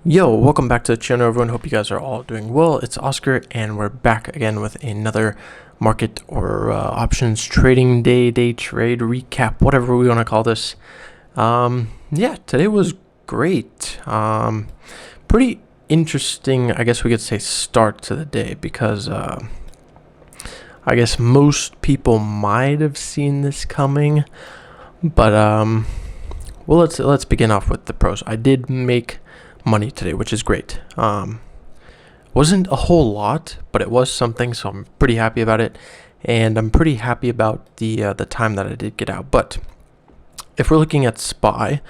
Yo, welcome back to the channel, everyone. Hope you guys are all doing well. It's Oscar, and we're back again with another market or options trading day trade recap, whatever we want to call this. Yeah, today was great. Pretty interesting, I guess we could say, start to the day because I guess most people might have seen this coming, but well, let's begin off with the pros. I did make money today, which is great. Wasn't a whole lot, but it was something, so I'm pretty happy about it, and I'm pretty happy about the time that I did get out. But if we're looking at SPY,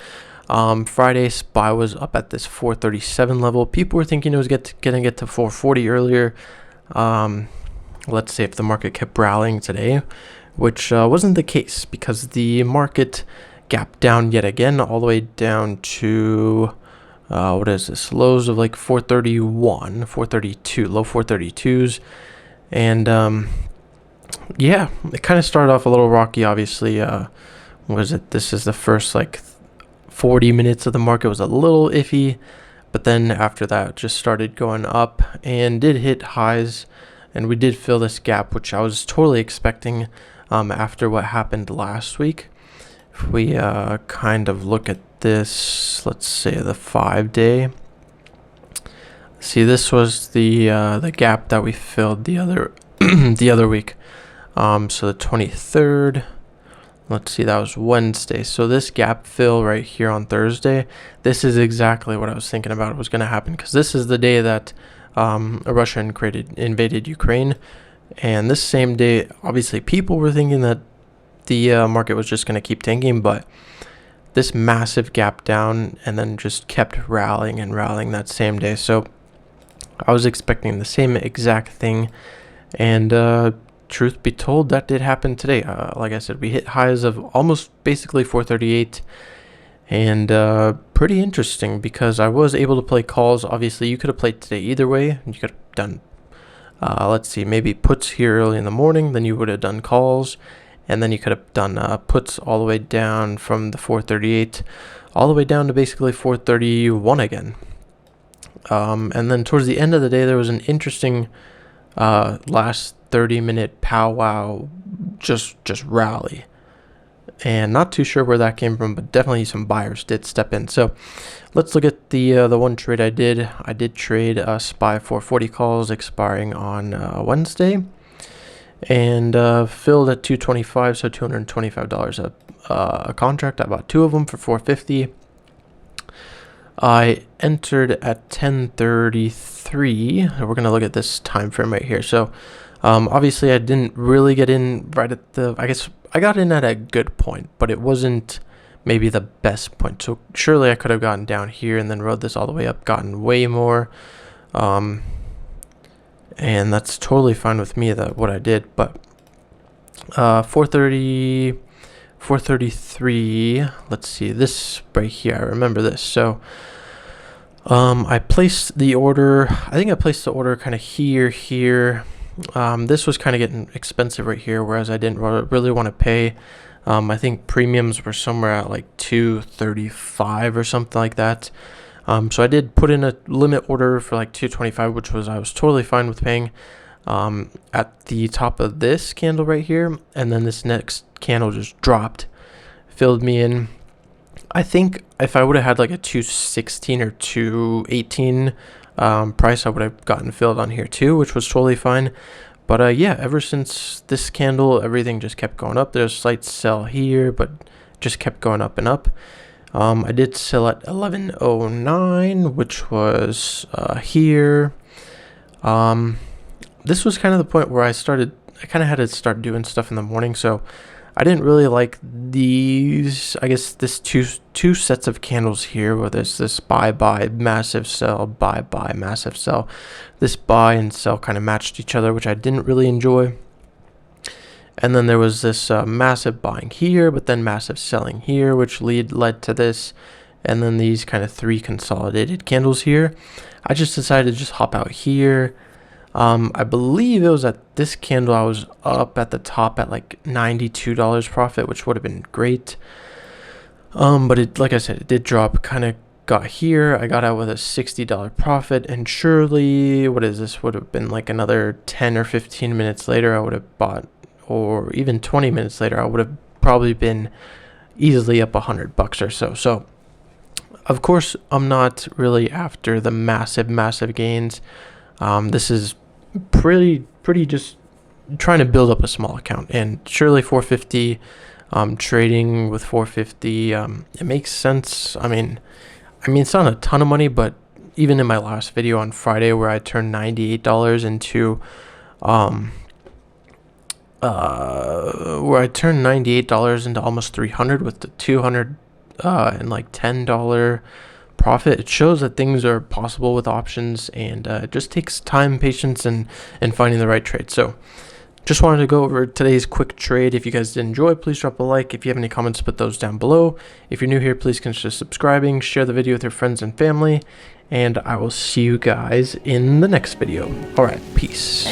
Friday SPY was up at this 437 level. People were thinking it was gonna get to 440 earlier. Let's say if the market kept rallying today, which wasn't the case because the market gapped down yet again, all the way down to what is this? Lows of like 431, 432, low 432s. And yeah, it kind of started off a little rocky, obviously. Was it? This is the first like 40 minutes of the market was a little iffy, but then after that, it just started going up and did hit highs. And we did fill this gap, which I was totally expecting after what happened last week. If we kind of look at this, let's say the 5-day. See, this was the gap that we filled the other the other week. So the 23rd. Let's see, that was Wednesday. So this gap fill right here on Thursday. This is exactly what I was thinking about was going to happen, because this is the day that Russia invaded Ukraine, and this same day, obviously, people were thinking that the market was just going to keep tanking, but this massive gap down and then just kept rallying and rallying that same day. So I was expecting the same exact thing, and truth be told, that did happen today. Like I said, we hit highs of almost basically 438, and pretty interesting because I was able to play calls. Obviously, you could have played today either way. You could have done let's see, maybe puts here early in the morning, then you would have done calls. And then you could have done puts all the way down from the 438 all the way down to basically 431 again. And then towards the end of the day, there was an interesting last 30-minute powwow just rally. And not too sure where that came from, but definitely some buyers did step in. So let's look at the one trade I did. I did trade SPY 440 calls expiring on Wednesday. And filled at 225, so $225 a contract. I bought two of them for 450. I entered at 10:33. We're gonna look at this time frame right here. So obviously I didn't really get in right at the, I guess I got in at a good point, but it wasn't maybe the best point. So surely I could have gotten down here and then rode this all the way up, gotten way more. And that's totally fine with me, that what I did. But 430, 433, let's see, this right here, I remember this. So I placed the order, I think I placed the order kind of here. This was kind of getting expensive right here, whereas I didn't really want to pay. I think premiums were somewhere at like 235 or something like that. So I did put in a limit order for like 225, which I was totally fine with paying at the top of this candle right here. And then this next candle just dropped, filled me in. I think if I would have had like a 216 or 218 price, I would have gotten filled on here too, which was totally fine. But yeah, ever since this candle, everything just kept going up. There's a slight sell here, but just kept going up and up. I did sell at 1109, which was here. This was kind of the point where I kind of had to start doing stuff in the morning, so I didn't really like these, I guess this two sets of candles here, where there's this buy, massive sell, buy, massive sell. This buy and sell kind of matched each other, which I didn't really enjoy. And then there was this massive buying here, but then massive selling here, which led to this. And then these kind of three consolidated candles here. I just decided to just hop out here. I believe it was at this candle I was up at the top at like $92 profit, which would have been great. But it, like I said, it did drop kind of got here, I got out with a $60 profit, and surely, what is this, would have been like another 10 or 15 minutes later I would have bought, or even 20 minutes later I would have probably been easily up $100 or so. So of course I'm not really after the massive gains. This is pretty just trying to build up a small account, and surely 450, trading with 450, it makes sense. I mean it's not a ton of money, but even in my last video on Friday where I turned $98 into almost 300 with the 200 and like $10 profit, it shows that things are possible with options, and it just takes time, patience, and finding the right trade. So just wanted to go over today's quick trade. If you guys did enjoy, please drop a like. If you have any comments, put those down below. If you're new here, please consider subscribing, share the video with your friends and family, and I will see you guys in the next video. All right, peace.